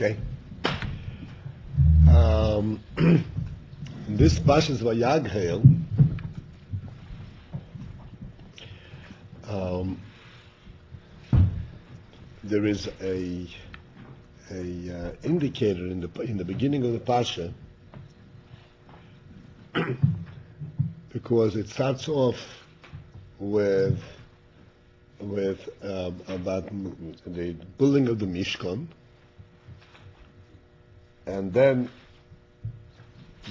Okay. This Pashas Vayakhell, there is a indicator in the beginning of the Pasha, because it starts off with about the building of the Mishkan, and then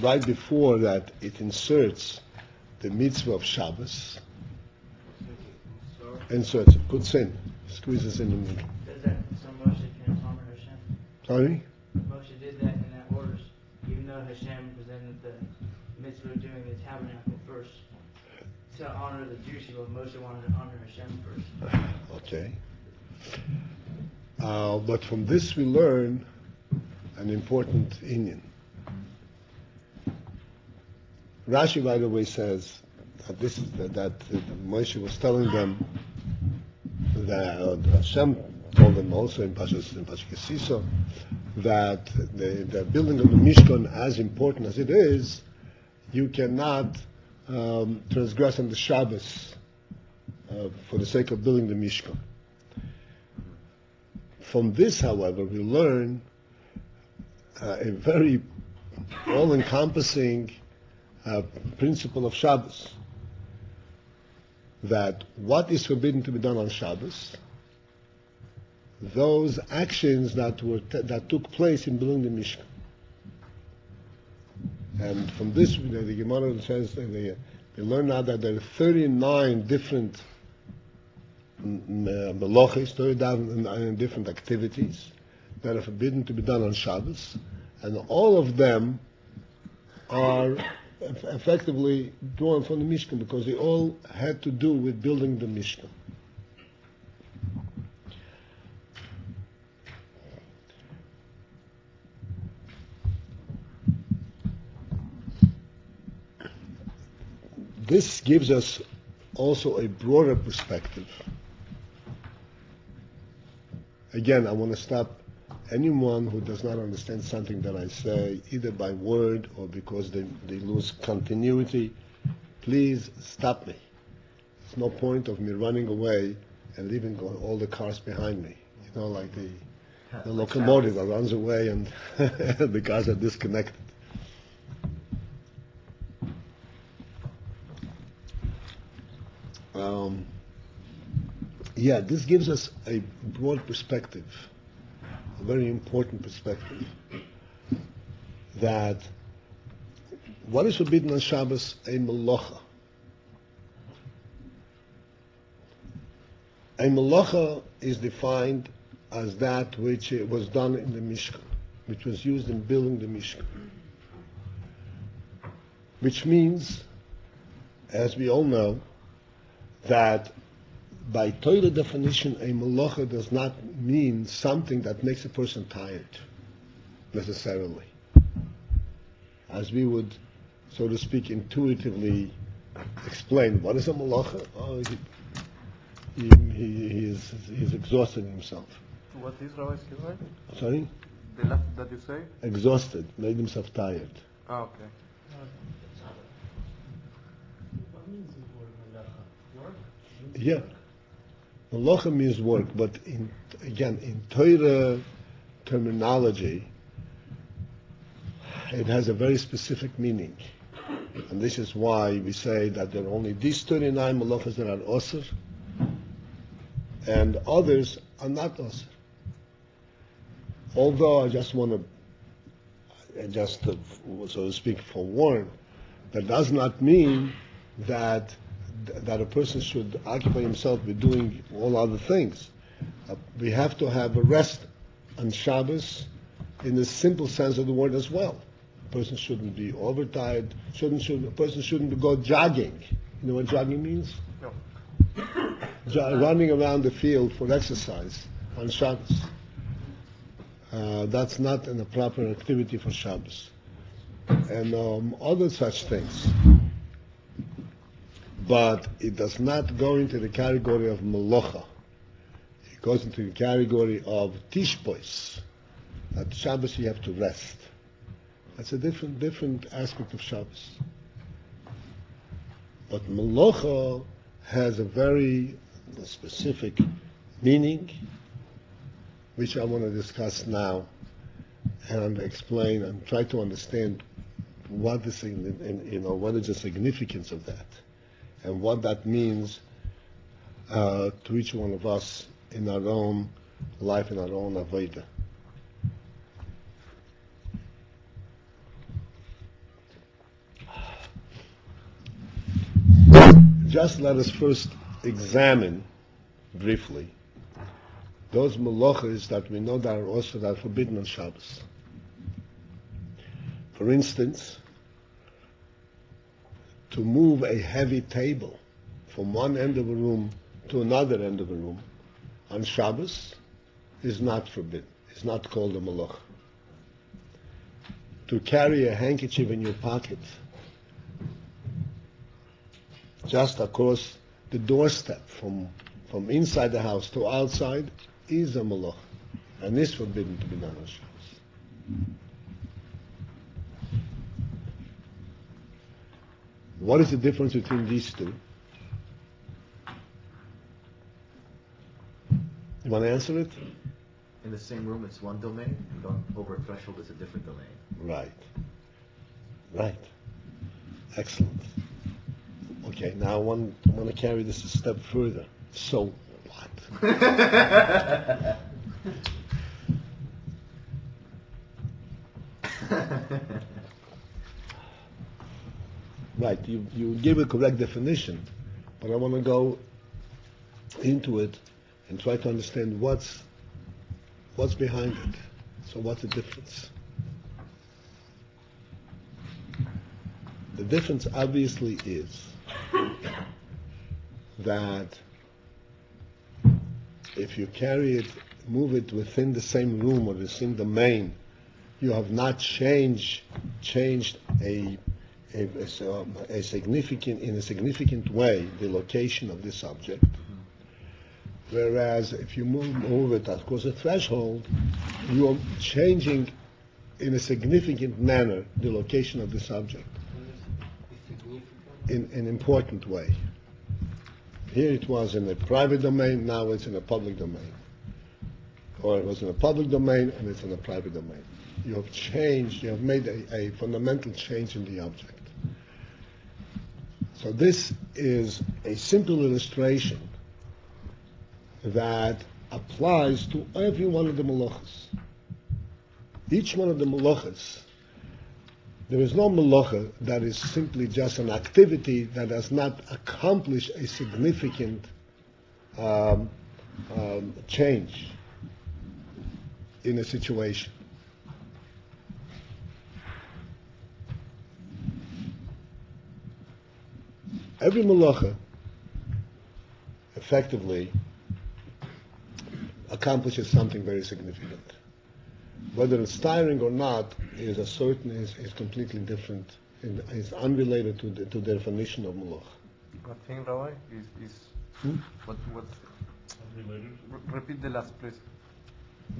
right before that it inserts the mitzvah of Shabbos, inserts it, puts in, squeezes in the middle. Does that so Moshe can honor Hashem? Sorry? Moshe did that in that order, even though Hashem presented the mitzvah of doing the tabernacle first. To honor the Jewish people, Moshe wanted to honor Hashem first. Okay. But from this we learn an important inyan. Rashi, by the way, says that this is that Moshe was telling them that Hashem told them also in Pashas Kesiso that the building of the Mishkan, as important as it is, you cannot transgress on the Shabbos for the sake of building the Mishkan. From this, however, we learn a very all-encompassing principle of Shabbos, that what is forbidden to be done on Shabbos, those actions that took place in building the Mishkan. And from this, the Gemara says we learn now that there are 39 different melochis, 39 different activities that are forbidden to be done on Shabbos, and all of them are effectively drawn from the Mishkan because they all had to do with building the Mishkan. This gives us also a broader perspective. Again, I want to stop anyone who does not understand something that I say, either by word or because they lose continuity. Please stop me. There's no point of me running away and leaving all the cars behind me. You know, like the locomotive that runs away and the cars are disconnected. This gives us a broad perspective, a very important perspective, that what is forbidden on Shabbos, a melacha. A melacha is defined as that which was done in the Mishkan, which was used in building the Mishkan. Which means, as we all know, that by Torah definition, a melacha does not mean something that makes a person tired, necessarily. As we would, so to speak, intuitively explain, what is a melacha? Oh, he's exhausted himself. What is Rabbi Abba? Sorry? The last that you say? Exhausted, made himself tired. Ah, okay. What means the word melacha? Work? Yeah. Melacha means work, but in Torah terminology, it has a very specific meaning. And this is why we say that there are only these 39 melachas that are osir, and others are not osir. Although I just want to, so to speak, forewarn, that does not mean that a person should occupy himself with doing all other things. We have to have a rest on Shabbos in the simple sense of the word as well. A person shouldn't be overtired. A person shouldn't go jogging. You know what jogging means? No. Running around the field for exercise on Shabbos. That's not a proper activity for Shabbos. And other such things. But it does not go into the category of melacha. It goes into the category of tishbois. That Shabbos you have to rest. That's a different aspect of Shabbos. But Melacha has a very specific meaning, which I want to discuss now and explain and try to understand what is what is the significance of that, and what that means to each one of us in our own life, in our own avodah. Just let us first examine briefly those melachos that we know that are also that are forbidden on Shabbos. For instance, to move a heavy table from one end of a room to another end of a room on Shabbos is not forbidden. It's not called a melacha. To carry a handkerchief in your pocket just across the doorstep from inside the house to outside is a melacha, and is forbidden to be done on Shabbos. What is the difference between these two? You want to answer it? In the same room, it's one domain, and going over a threshold, it's a different domain. Right. Excellent. Okay, now I want to carry this a step further. So what? Right, you give a correct definition, but I want to go into it and try to understand what's behind it. So what's the difference? The difference obviously is that if you carry it, move it within the same room or the same domain, you have not changed a significant way the location of this object. Whereas if you move it across a threshold, you are changing in a significant manner the location of this object in an important way. Here it was in a private domain, now it's in a public domain. Or it was in a public domain and it's in a private domain. You have changed, you have made a fundamental change in the object. So this is a simple illustration that applies to every one of the melachos. Each one of the melachos, there is no melacha that is simply just an activity that does not accomplish a significant change in a situation. Every melacha effectively accomplishes something very significant. Whether it's tiring or not is completely different. It's unrelated to the definition of melacha. What thing, Rabbi, is what's Related. repeat the last please.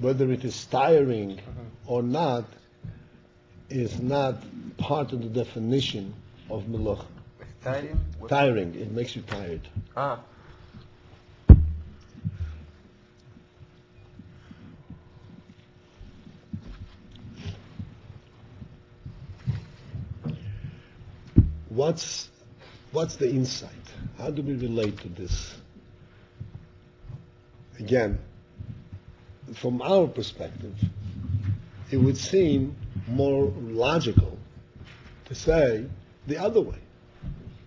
Whether it is tiring or not is not part of the definition of melacha. Tiring? Tiring, it makes you tired. What's the insight? How do we relate to this? Again, from our perspective, it would seem more logical to say the other way.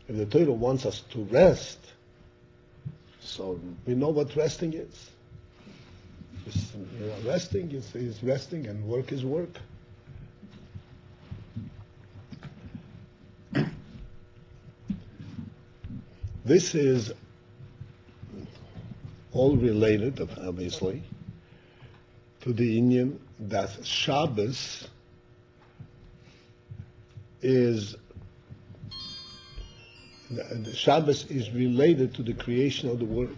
If the Torah wants us to rest, so we know what resting is. Resting is resting, and work is work. This is all related, obviously, to the Indian that Shabbos is related to the creation of the world.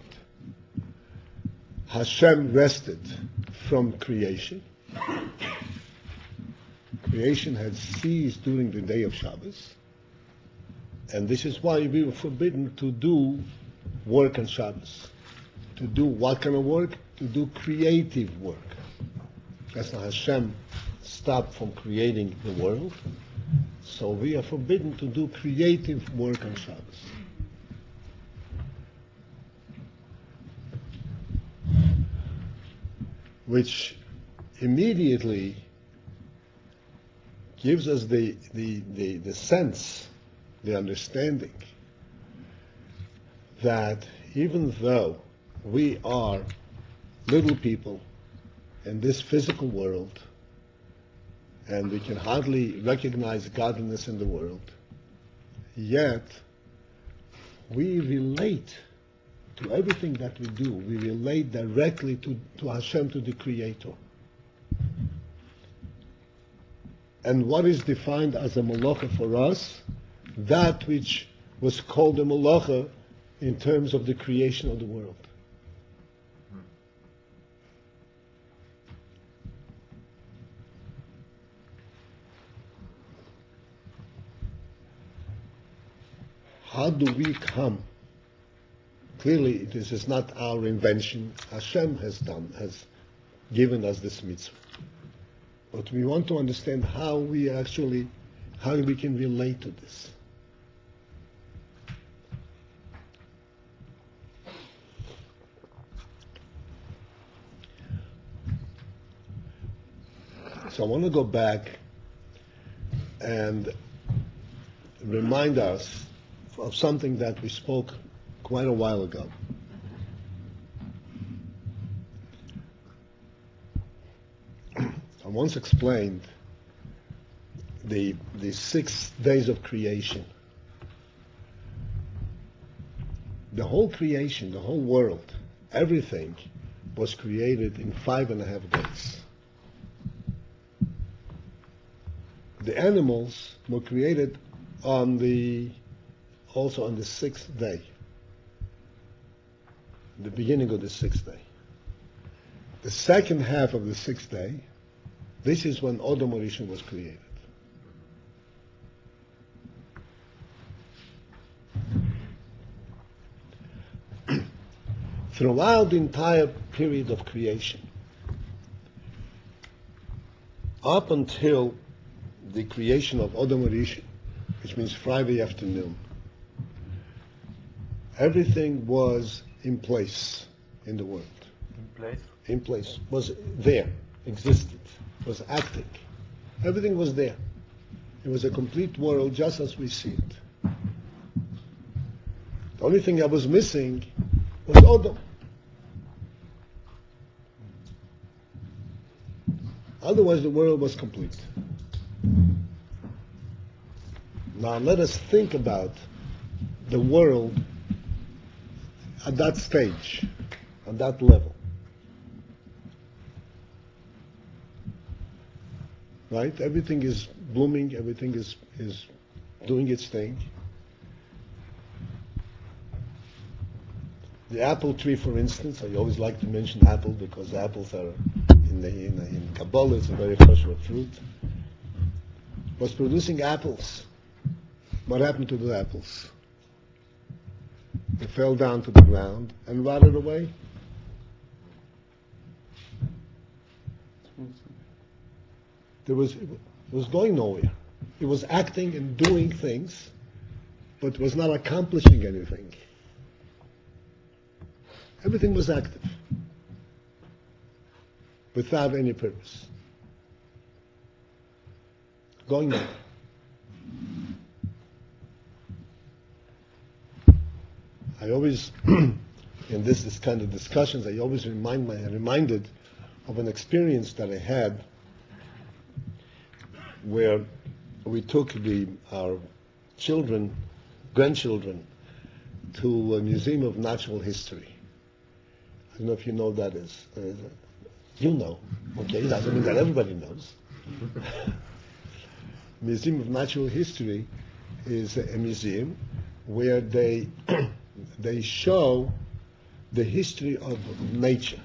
Hashem rested from creation, creation had ceased during the day of Shabbos, and this is why we were forbidden to do work on Shabbos. To do what kind of work? To do creative work. That's how Hashem stopped from creating the world. So we are forbidden to do creative work on Shabbos. Which immediately gives us the sense, the understanding, that even though we are little people in this physical world, and we can hardly recognize godliness in the world, yet we relate to everything that we do. We relate directly to Hashem, to the Creator. And what is defined as a malacha for us? That which was called a malacha in terms of the creation of the world. How do we come? Clearly, this is not our invention. Hashem has given us this mitzvah. But we want to understand how we can relate to this. So I want to go back and remind us of something that we spoke quite a while ago. I once explained the 6 days of creation. The whole creation, the whole world, everything was created in 5.5 days. The animals were created also on the 6th day, the beginning of the 6th day. The second half of the 6th day, this is when Adam Rishon was created. Throughout the entire period of creation, up until the creation of Adam Rishon, which means Friday afternoon, everything was in place in the world. In place? In place. Was there, existed, was acting. Everything was there. It was a complete world just as we see it. The only thing that was missing was Adam. Otherwise the world was complete. Now let us think about the world at that stage, at that level. Right? Everything is blooming, everything is doing its thing. The apple tree, for instance, I always like to mention apple because apples are, in Kabbalah, it's a very kosher fruit, was producing apples. What happened to the apples? They fell down to the ground and rotted away. It was going nowhere. It was acting and doing things, but was not accomplishing anything. Everything was active, without any purpose. Going nowhere. I always, in this kind of discussions, I always reminded of an experience that I had where we took our grandchildren, to a museum of natural history. I don't know if you know what that is. You know, okay? It doesn't mean that everybody knows. Museum of Natural History is a museum where they show the history of nature,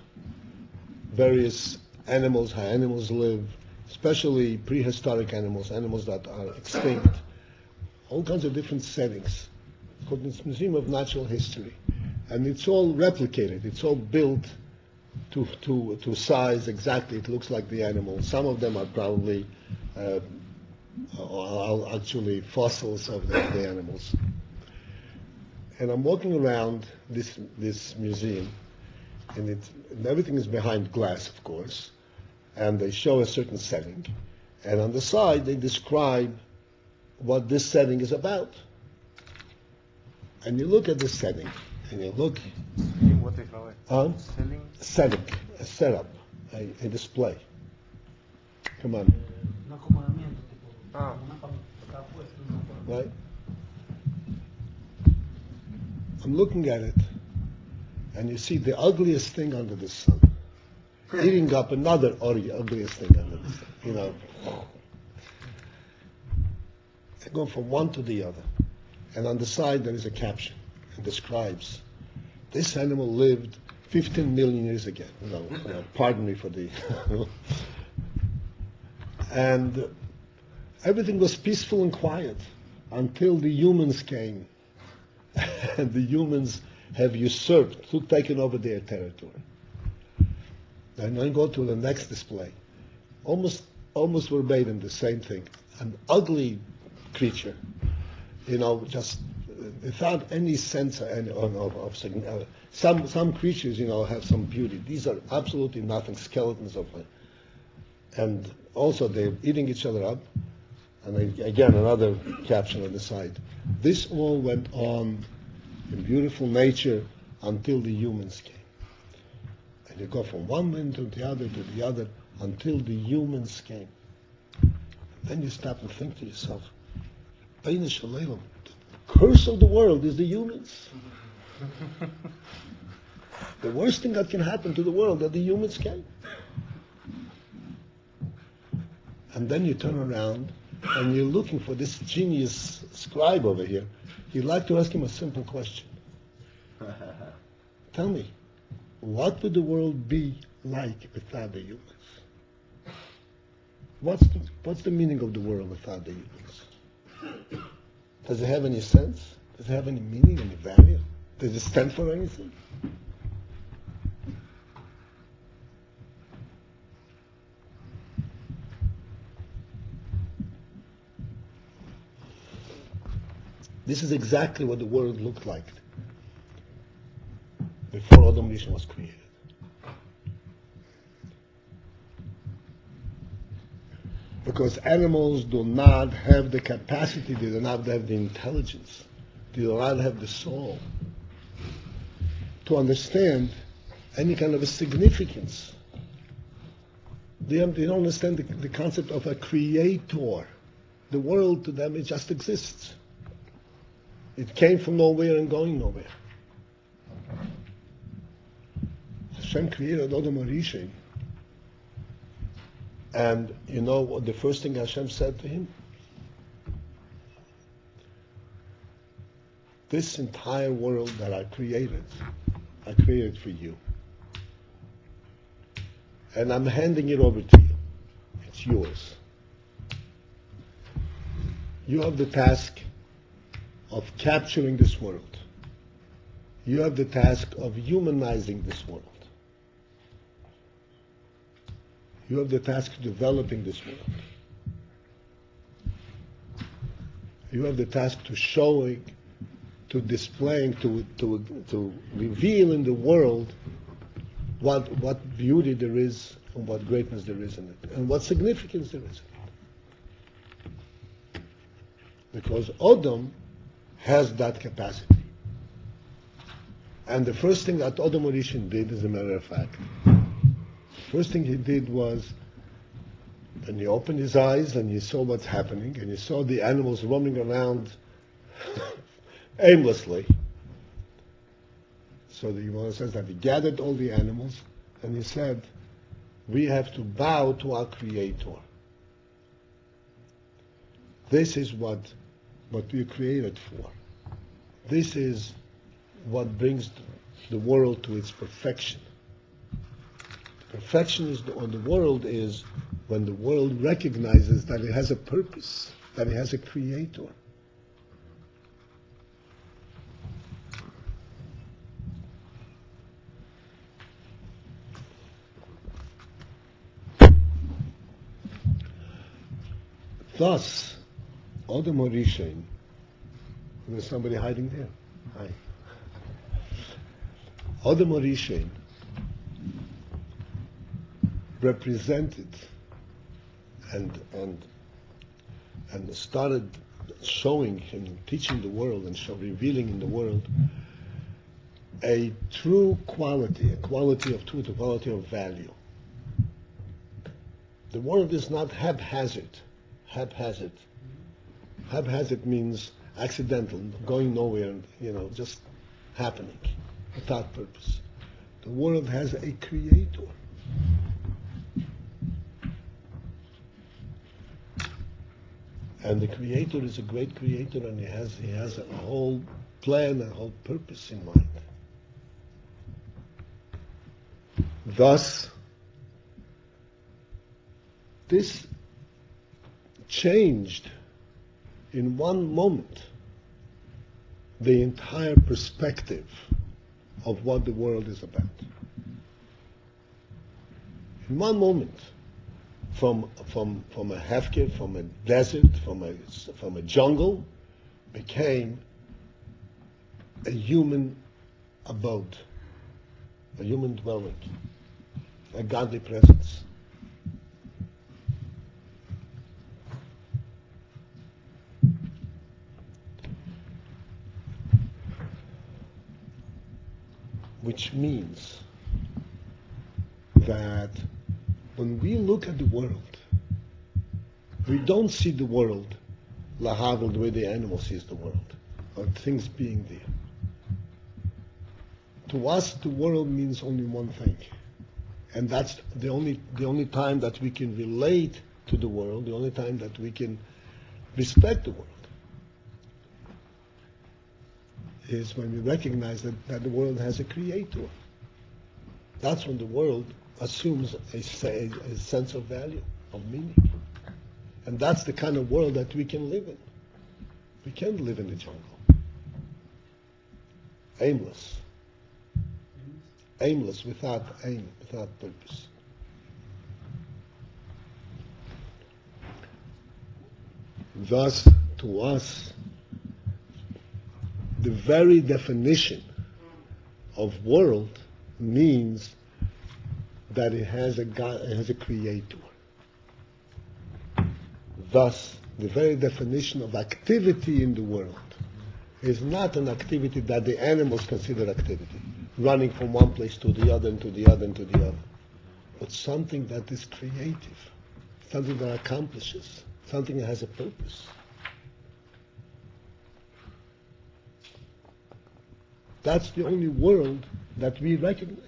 various animals, how animals live, especially prehistoric animals, animals that are extinct, all kinds of different settings. It's called the Museum of Natural History. And it's all replicated. It's all built to size exactly. It looks like the animal. Some of them are probably are actually fossils of the animals. And I'm walking around this museum, and everything is behind glass, of course, and they show a certain setting, and on the side they describe what this setting is about. And you look at the setting, and you look, What they call it? Selling? setting, a setup, a display. Come on, Un acomodamiento, tipo, Ah. una está puesto en una forma. right? I'm looking at it, and you see the ugliest thing under the sun, eating up another ugliest thing under the sun. You know, they go from one to the other, and on the side there is a caption. It describes this animal lived 15 million years ago. Pardon me for the. And everything was peaceful and quiet until the humans came. And the humans have usurped, taken over their territory. And then go to the next display. Almost verbatim the same thing. An ugly creature, just without any sense of some creatures, have some beauty. These are absolutely nothing, skeletons of it. And also they're eating each other up. And again, another caption on the side. This all went on in beautiful nature until the humans came. And you go from one end to the other until the humans came. Then you stop and think to yourself, Bein Shalom, the curse of the world is the humans. The worst thing that can happen to the world that the humans came. And then you turn around and you're looking for this genius scribe over here. You'd like to ask him a simple question. Tell me, what would the world be like without the humans? What's the meaning of the world without the humans? Does it have any sense? Does it have any meaning, any value? Does it stand for anything? This is exactly what the world looked like before Adam Rishon was created. Because animals do not have the capacity, they do not have the intelligence, they do not have the soul to understand any kind of a significance. They don't understand the concept of a creator. The world to them, it just exists. It came from nowhere and going nowhere. Hashem created Adam Rishon. And you know what the first thing Hashem said to him? This entire world that I created for you. And I'm handing it over to you. It's yours. You have the task of capturing this world. You have the task of humanizing this world. You have the task of developing this world. You have the task to showing, to displaying, to reveal in the world what beauty there is and what greatness there is in it, and what significance there is in it. Because Adam has that capacity. And the first thing that Adam Rishon did, as a matter of fact, first thing he did was, when he opened his eyes and he saw what's happening, and he saw the animals roaming around aimlessly. So the Gemara says that he gathered all the animals and he said, we have to bow to our Creator. This is what we are created for. This is what brings the world to its perfection. Perfection on the world is when the world recognizes that it has a purpose, that it has a creator. Thus, Odom Horishain, there's somebody hiding there. Hi. Odom Horishain represented and started showing and teaching the world and revealing in the world a true quality, a quality of truth, a quality of value. The world is not haphazard. Haphazard. Haphazard means accidental, going nowhere, just happening, without purpose. The world has a creator. And the creator is a great creator, and he has a whole plan, a whole purpose in mind. Thus, this changed in one moment the entire perspective of what the world is about. In one moment, from a hefker, from a desert, from a jungle, became a human abode, a human dwelling, a godly presence. Which means that when we look at the world, we don't see the world lahavel the way the animal sees the world, or things being there. To us, the world means only one thing, and that's the only time that we can relate to the world, the only time that we can respect the world, is when we recognize that the world has a creator. That's when the world assumes a sense of value, of meaning. And that's the kind of world that we can live in. We can't live in the jungle. Aimless. Aimless, without aim, without purpose. Thus, to us, the very definition of world means that it has a God, it has a creator. Thus, the very definition of activity in the world is not an activity that the animals consider activity, running from one place to the other and to the other and to the other, but something that is creative, something that accomplishes, something that has a purpose. That's the only world that we recognize.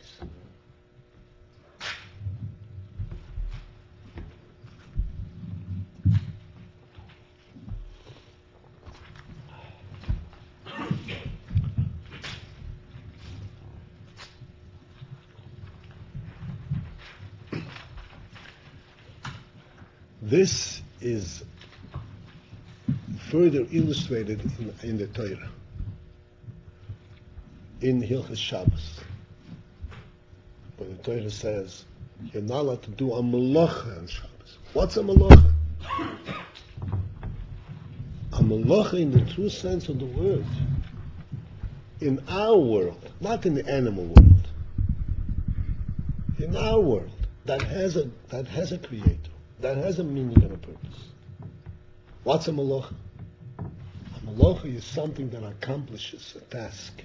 This is further illustrated in the Torah, in Hilchos Shabbos, where the Torah says you're not allowed to do a melacha on Shabbos. What's a melacha? A melacha, in the true sense of the word, in our world, not in the animal world, in our world, that has a creator, that has a meaning and a purpose. What's a melacha? A melacha is something that accomplishes a task,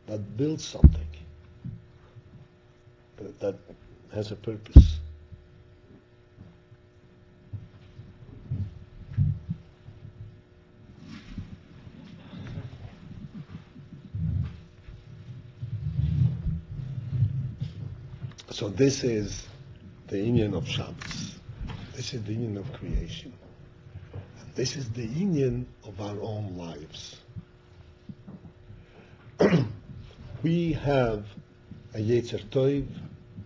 that builds something, that has a purpose. So this is the inyan of Shabbos. This is the inyan of creation. And this is the inyan of our own lives. We have a Yetzer Tov,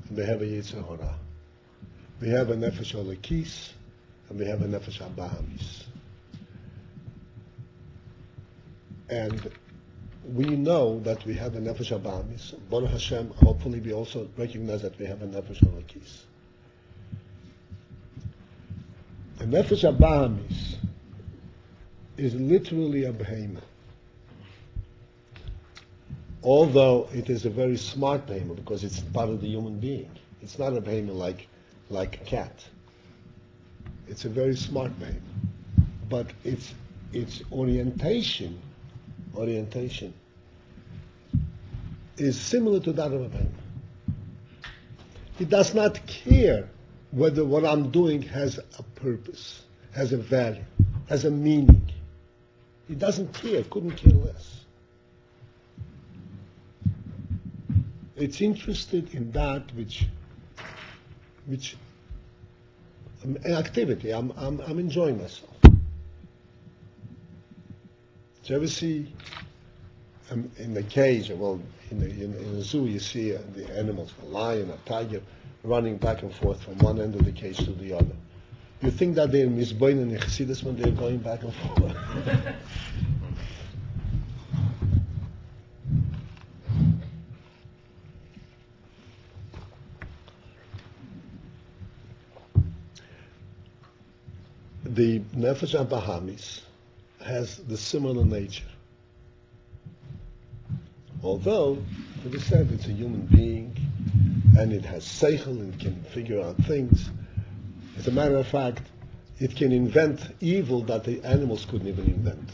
and we have a Yetzer Hara. We have a nefesh olekis, and we have a nefesh abahamis. And we know that we have a nefesh abahamis. Baruch Hashem, hopefully we also recognize that we have a nefesh olekis. The nefesh abahamis is literally a behemoth. Although it is a very smart behemoth because it's part of the human being. It's not a behemoth like a cat. It's a very smart behemoth. But its orientation is similar to that of a behemoth. It does not care whether what I'm doing has a purpose, has a value, has a meaning. It doesn't care, couldn't care less. It's interested in that which an activity. I'm enjoying myself. Do you ever see in the cage, well, in the zoo, you see the animals, a lion, a tiger, running back and forth from one end of the cage to the other. You think that they're misbein and chassidus when they're going back and forth? The nefesh abahamis has the similar nature. Although, as I said, it's a human being, and it has seichel and can figure out things. As a matter of fact, it can invent evil that the animals couldn't even invent,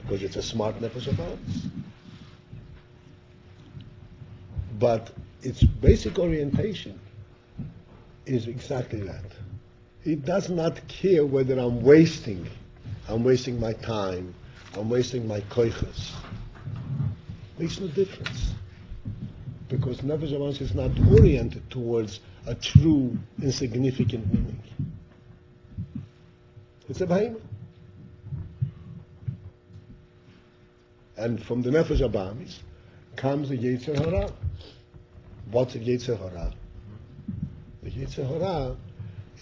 because it's a smart nefesh abahamis. But its basic orientation is exactly that. It does not care whether I'm wasting my time, I'm wasting my koiches. Makes no difference. Because nefesh abahamis is not oriented towards a true, insignificant meaning. It's a behemoth. And from the nefesh abahamis comes the Yetzer Hara. What's a Yetzer Hara? The Yetzer Hara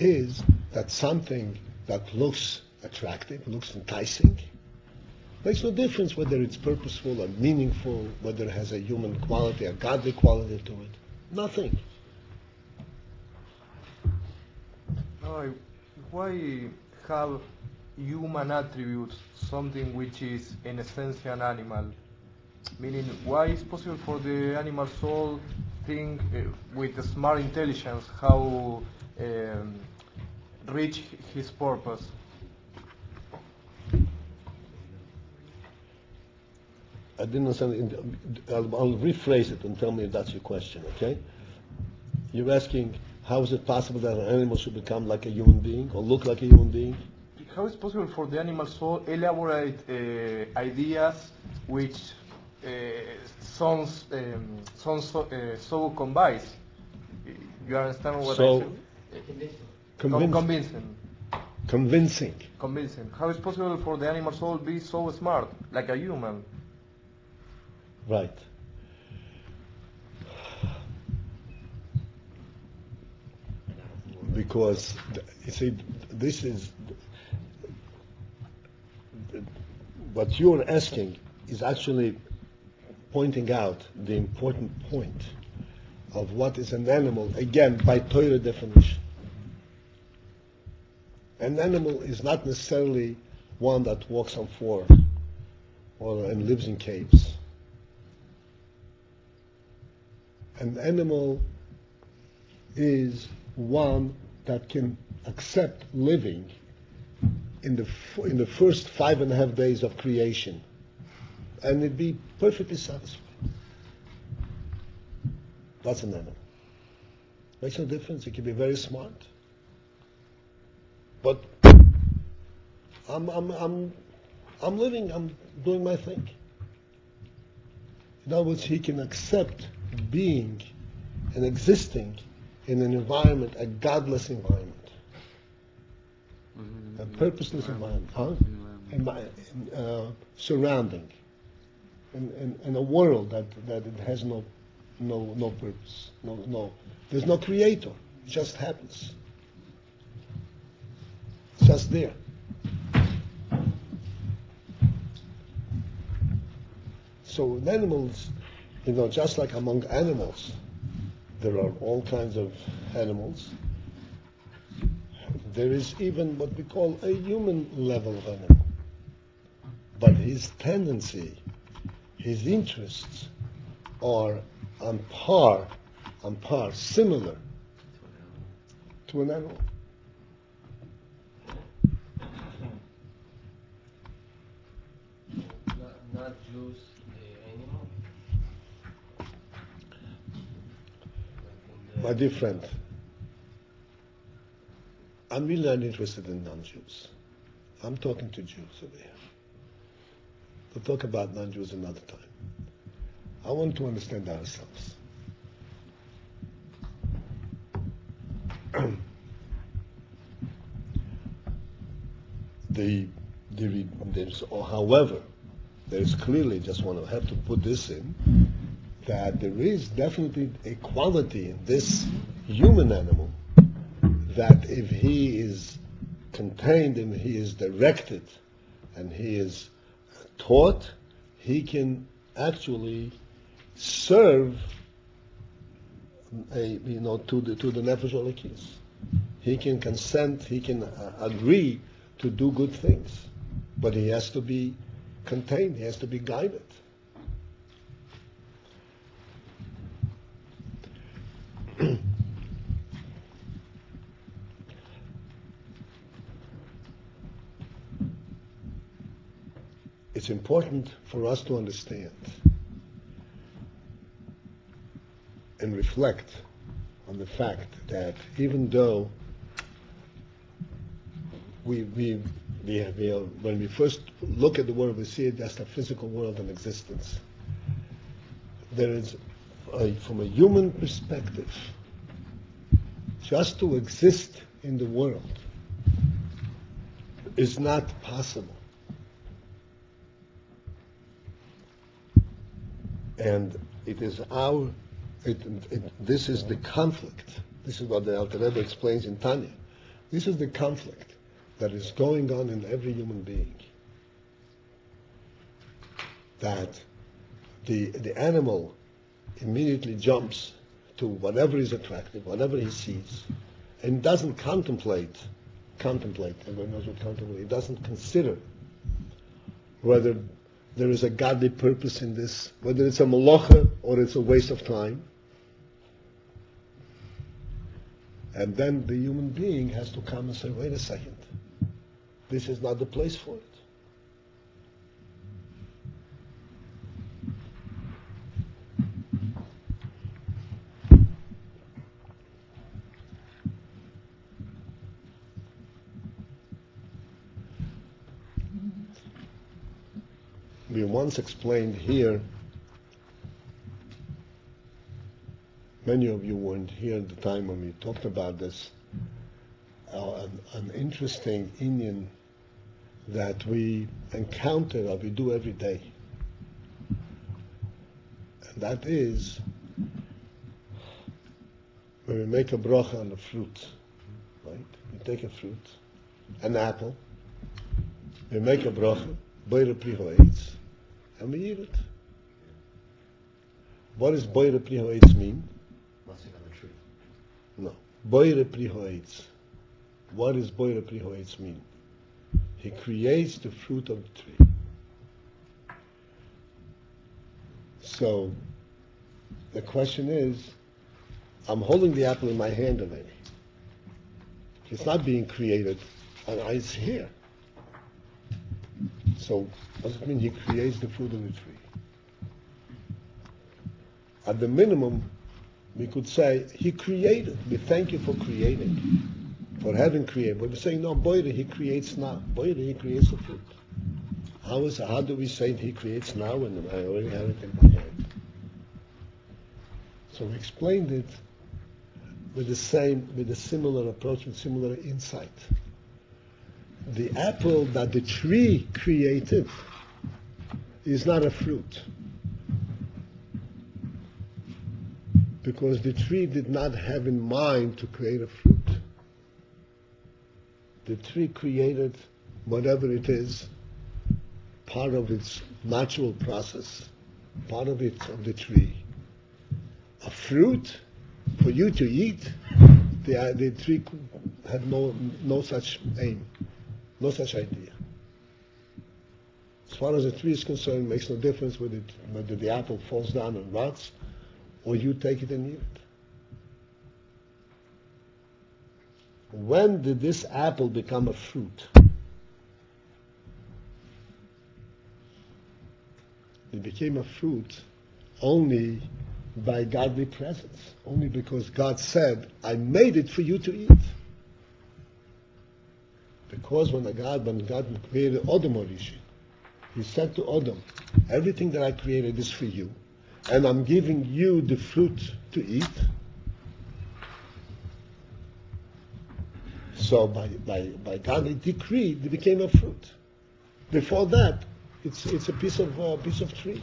is that something that looks attractive, looks enticing, makes no difference whether it's purposeful or meaningful, whether it has a human quality, a godly quality to it. Nothing. Why have human attributes something which is in essence an animal? Meaning, why is possible for the animal soul think with a smart intelligence how reach his purpose? I didn't understand. I'll rephrase it and tell me if that's your question, okay? You're asking, how is it possible that an animal should become like a human being or look like a human being? How is it possible for the animal soul elaborate ideas which sounds so combined? You understand what I say? Convincing. How is it possible for the animal soul be so smart, like a human? Right. Because, you see, this is, what you're asking is actually pointing out the important point of what is an animal, again, by Torah definition. An animal is not necessarily one that walks on four and lives in caves. An animal is one that can accept living in the first 5.5 days of creation, and it'd be perfectly satisfied. That's an animal. Makes no difference. It can be very smart, but I'm living. I'm doing my thing. In other words, he can accept being and existing in an environment, a godless environment, a purposeless environment, surrounding, in a world that it has no purpose, no. There's no creator. It just happens. It's just there. So in animals, just like among animals, there are all kinds of animals. There is even what we call a human level of animal. But his tendency, his interests are on par, similar to an animal. Not use the animal. My dear friend, I'm really not interested in non-Jews. I'm talking to Jews over here. We'll talk about non-Jews another time. I want to understand ourselves. However, there's clearly, just want to have to put this in, that there is definitely a quality in this human animal that if he is contained and he is directed and he is taught, he can actually serve to the nefesh elokis. He can consent, he can agree to do good things, but he has to be contained, he has to be guided. It's important for us to understand and reflect on the fact that even though when we first look at the world, we see it as a physical world in existence. There is, from a human perspective, just to exist in the world is not possible. And it is this is the conflict. This is what the Alter Rebbe explains in Tanya. This is the conflict that is going on in every human being. That the animal immediately jumps to whatever is attractive, whatever he sees, and doesn't contemplate. Everyone knows what contemplate. He doesn't consider whether there is a godly purpose in this, whether it's a malacha or it's a waste of time. And then the human being has to come and say, wait a second, this is not the place for it. We once explained here, many of you weren't here at the time when we talked about this, an interesting Indian that we encounter, or we do every day. And that is when we make a bracha on a fruit, right? We take a fruit, an apple, we make a bracha, boire pri ha'etz, and we eat it. What does boire pri ha'etz mean? Blessing on the tree. No. Boire pri ha'etz. What does boire pri ha'etz mean? He creates the fruit of the tree. So, the question is, I'm holding the apple in my hand already. It's not being created, it's here. So, what does it mean he creates the fruit of the tree? At the minimum, we could say, he created. We thank you for creating, for having created. But we're saying, no, Boire, he creates now. Boire, he creates the fruit. How do we say he creates now when I already have it in my hand? So we explained it with a similar approach, with similar insight. The apple that the tree created is not a fruit, because the tree did not have in mind to create a fruit. the tree created whatever it is, part of its natural process, part of it of the tree. A fruit for you to eat, the tree had no such aim, no such idea. As far as the tree is concerned, it makes no difference whether the apple falls down and rots, or you take it and eat it. When did this apple become a fruit? It became a fruit only by godly presence, only because God said, I made it for you to eat. Because when God created Adam Orishi, He said to Adam, everything that I created is for you, and I'm giving you the fruit to eat. So by godly decree, it became a fruit. Before that, it's a piece of tree.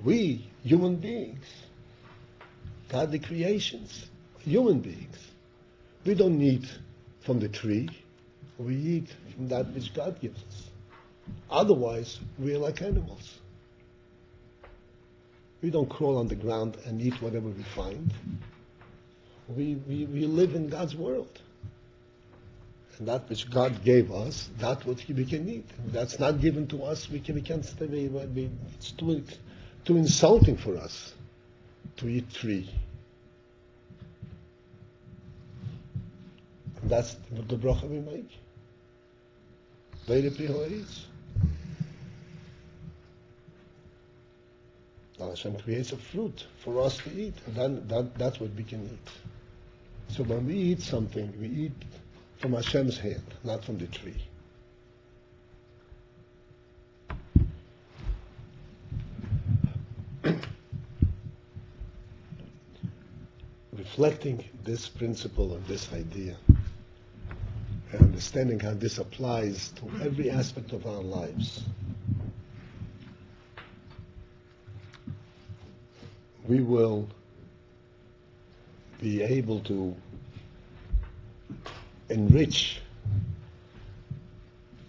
We, human beings, godly creations, human beings, we don't eat from the tree. We eat from that which God gives us. Otherwise, we are like animals. We don't crawl on the ground and eat whatever we find. We live in God's world. And that which God gave us, that's what we can eat. If that's not given to us, we can't stay. It's too insulting for us to eat tree. And that's the bracha we make. Ve'le pri ha'etz. Now Hashem creates a fruit for us to eat, and then that's what we can eat. So when we eat something, we eat from Hashem's hand, not from the tree. Reflecting this principle and this idea, and understanding how this applies to every aspect of our lives, we will be able to enrich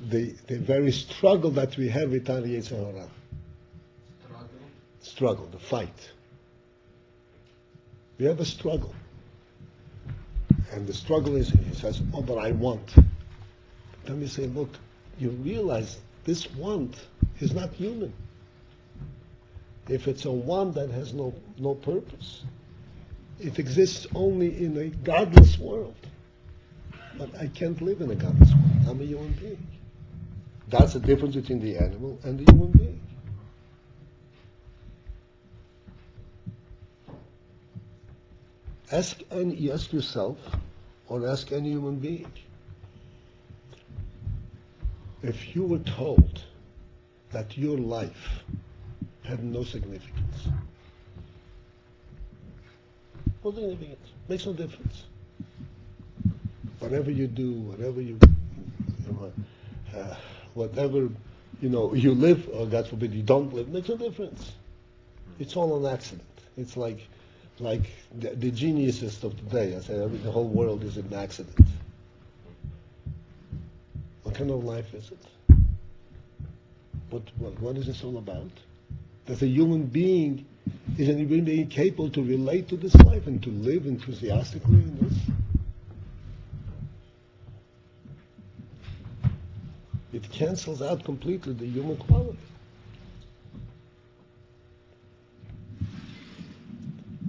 the very struggle that we have with our Yetzer Hara. Struggle, the fight. We have a struggle. And the struggle is, he says, oh, but I want. Then we say, look, you realize this want is not human. If it's a want that has no purpose, it exists only in a godless world. But I can't live in a godless world. I'm a human being. That's the difference between the animal and the human being. Ask yourself, or ask any human being, if you were told that your life had no significance. No significance. Makes no difference. Whatever you do, whatever you live, or God forbid you don't live, makes no difference. It's all an accident. It's like the geniuses of today. I say the whole world is an accident. What kind of life is it? What is this all about? That a human being is a human being capable to relate to this life and to live enthusiastically in this. It cancels out completely the human quality.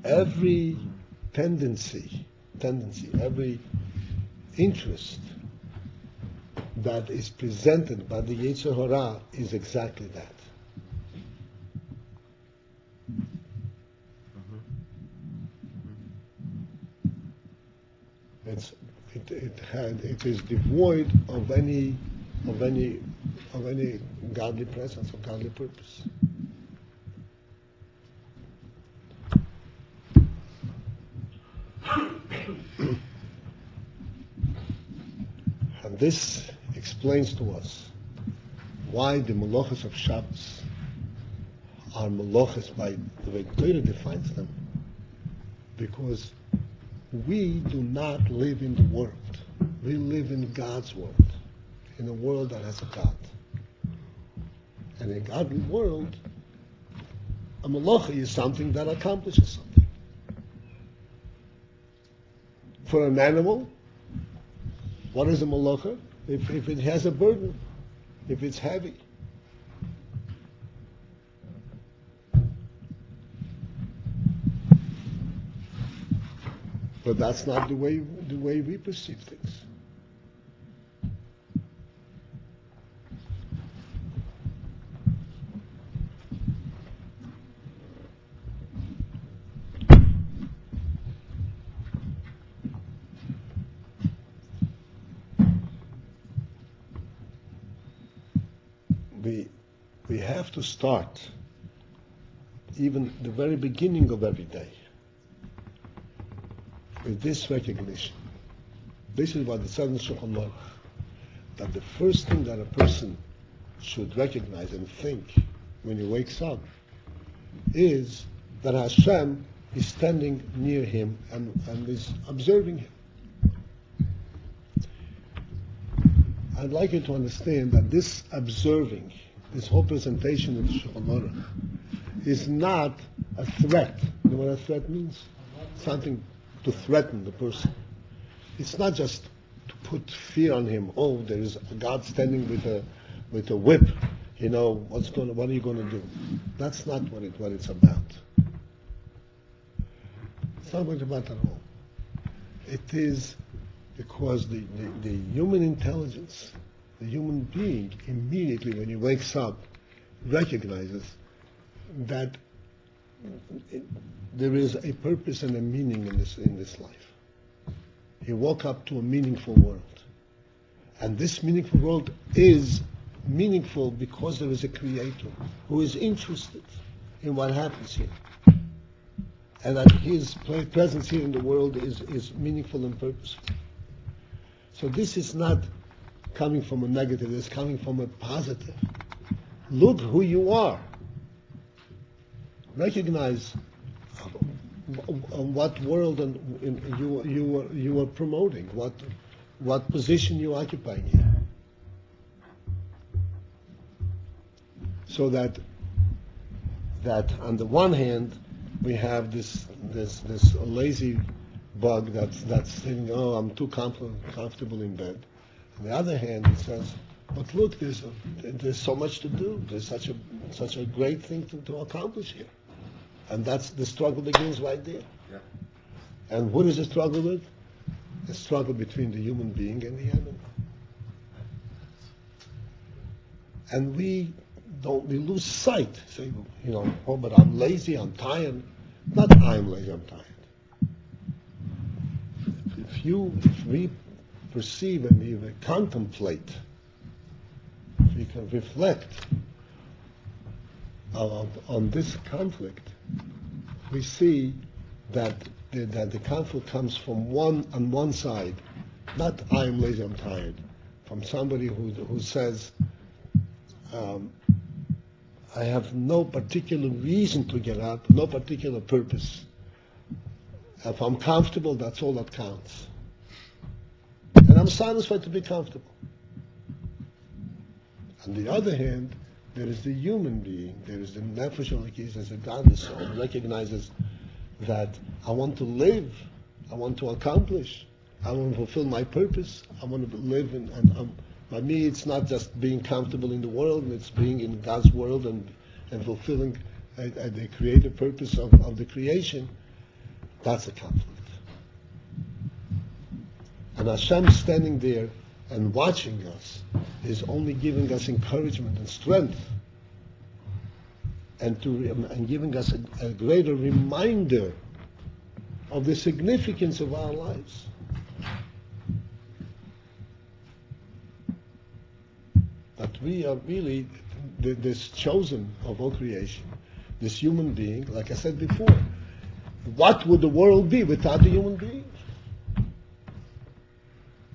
Every tendency, every interest that is presented by the Yetzer Hara is exactly that. It is devoid of any godly presence or godly purpose. And this explains to us why the Malachas of Shabbos are Malachas by the way Torah defines them. Because we do not live in the world. We live in God's world, in a world that has a God. And in a godly world, a malacha is something that accomplishes something. For an animal, what is a malacha? If it has a burden, if it's heavy. But that's not the way we perceive things. We have to start even the very beginning of every day with this recognition. This is what it says in Shulchan Aruch, that the first thing that a person should recognize and think when he wakes up is that Hashem is standing near him and is observing him. I'd like you to understand that this observing, this whole presentation of the Shulchan Aruch, is not a threat. You know what a threat means? Something to threaten the person. It's not just to put fear on him. Oh, there is a God standing with a whip. You know what are you going to do? That's not what it's about. It's not what it's about at all. It is because the human intelligence, the human being, immediately when he wakes up, recognizes that there is a purpose and a meaning in this life. He woke up to a meaningful world. And this meaningful world is meaningful because there is a creator who is interested in what happens here. And that his presence here in the world is meaningful and purposeful. So this is not coming from a negative, it's coming from a positive. Look who you are. Recognize what world you are promoting, what position you are occupying here. So that on the one hand we have this lazy bug that's saying, oh, I'm too comfortable in bed. On the other hand, it says, but look, there's so much to do. There's such a great thing to accomplish here. And that's the struggle begins right there. Yeah. And what is the struggle with? The struggle between the human being and the animal. And we lose sight. Say, oh, but I'm lazy, I'm tired. Not I'm lazy, I'm tired. If we perceive and we contemplate, if we can reflect on this conflict, we see that the conflict comes from on one side, not I'm lazy, I'm tired, from somebody who says, I have no particular reason to get up, no particular purpose. If I'm comfortable, that's all that counts. And I'm satisfied to be comfortable. On the other hand, there is the human being, there is the nefesh elikis, there's a godly soul who recognizes that I want to live, I want to accomplish, I want to fulfill my purpose, I want to live, and by me it's not just being comfortable in the world, it's being in God's world and fulfilling the creative purpose of the creation. That's a conflict. And Hashem standing there and watching us is only giving us encouragement and strength, and giving us a greater reminder of the significance of our lives. That we are really this chosen of all creation, this human being. Like I said before, what would the world be without the human being?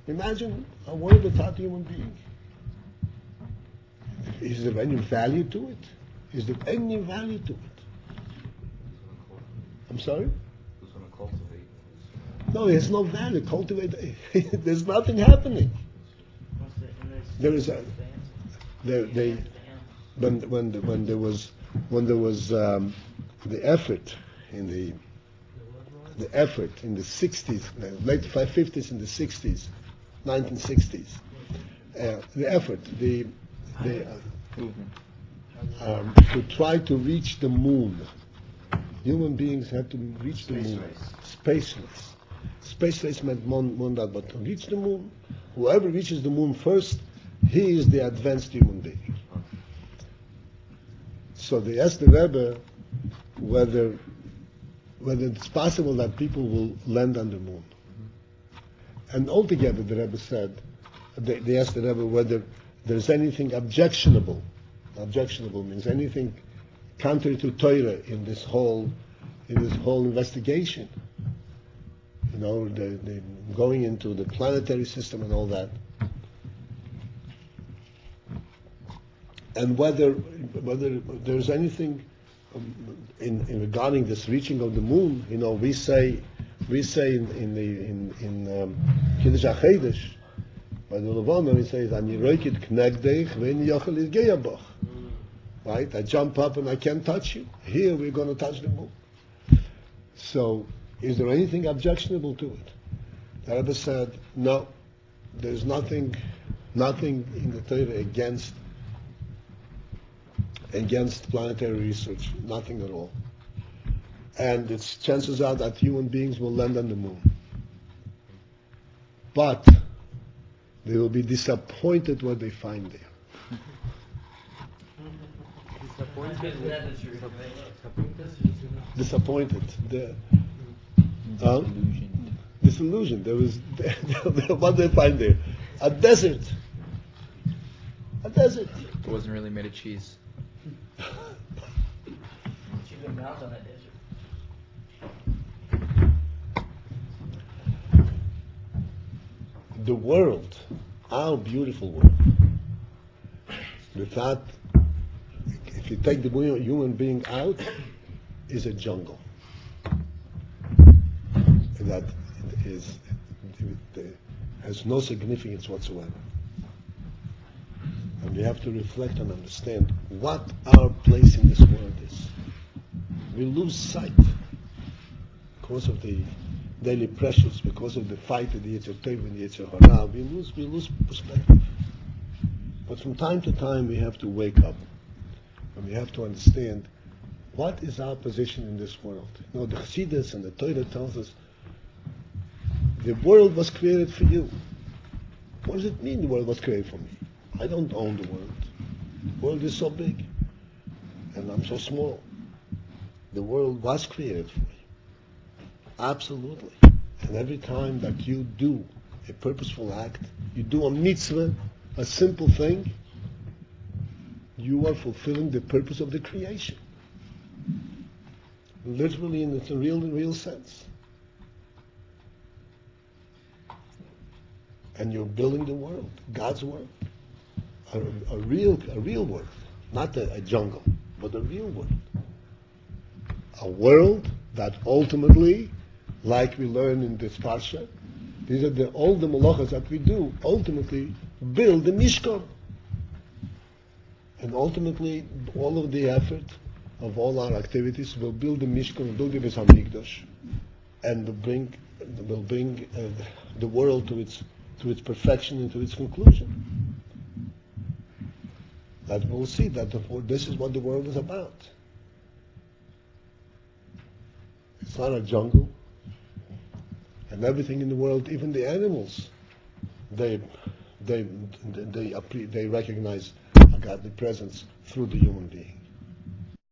Imagine a world without a human being. Is there any value to it? Is there any value to it? I'm sorry? Who's going to cultivate? No, there's no value. Cultivate. There's nothing happening. What's the image? There is a- Dance? They when there was the effort in the effort in the 60s, late 50s and the 60s, 1960s, the effort, to try to reach the moon. Human beings had to reach the moon. Space race. Space race meant moon that, but to reach the moon, whoever reaches the moon first, he is the advanced human being. So they asked the Rebbe whether it's possible that people will land on the moon. And altogether, the Rebbe said, they asked the Rebbe whether there's anything objectionable. Objectionable means anything contrary to Torah in this whole investigation. You know, the going into the planetary system and all that. And whether there's anything in regarding this reaching of the moon. You know, we say in Kiddush HaChedesh, by the Levana, we say, "Ani roikid knegdeich ve'eni yochel izgeya boch." Right? I jump up and I can't touch you. Here we're going to touch the moon. So, is there anything objectionable to it? The Rebbe said, no. There's nothing in the Torah against planetary research, nothing at all. And its chances are that human beings will land on the moon. But they will be disappointed what they find there. Disappointed. Disillusioned. There was what they find there? A desert. A desert. It wasn't really made of cheese. She been out on that desert. The world, our beautiful world, without, if you take the human being out, is a jungle. That has no significance whatsoever. And we have to reflect and understand what our place in this world is. We lose sight because of the daily pressures, because of the fight of the Yetzer Tov and the Yetzer Hara. We lose perspective. But from time to time we have to wake up and we have to understand what is our position in this world. You know, the Chassidus and the Torah tells us the world was created for you. What does it mean the world was created for me? I don't own the world. The world is so big and I'm so small. The world was created for me. Absolutely. And every time that you do a purposeful act, you do a mitzvah, a simple thing, you are fulfilling the purpose of the creation. Literally in its real sense. And you're building the world, God's world. A real world. Not a jungle, but a real world. A world that ultimately, like we learn in this parsha, these are all the malachas that we do, ultimately build the Mishkan. And ultimately, all of the effort of all our activities will build the Mishkan, will build the Beis Hamikdash, and will bring the world to its perfection and to its conclusion. That we'll see that this is what the world is about. It's not a jungle. And everything in the world, even the animals, they recognize a godly presence through the human being.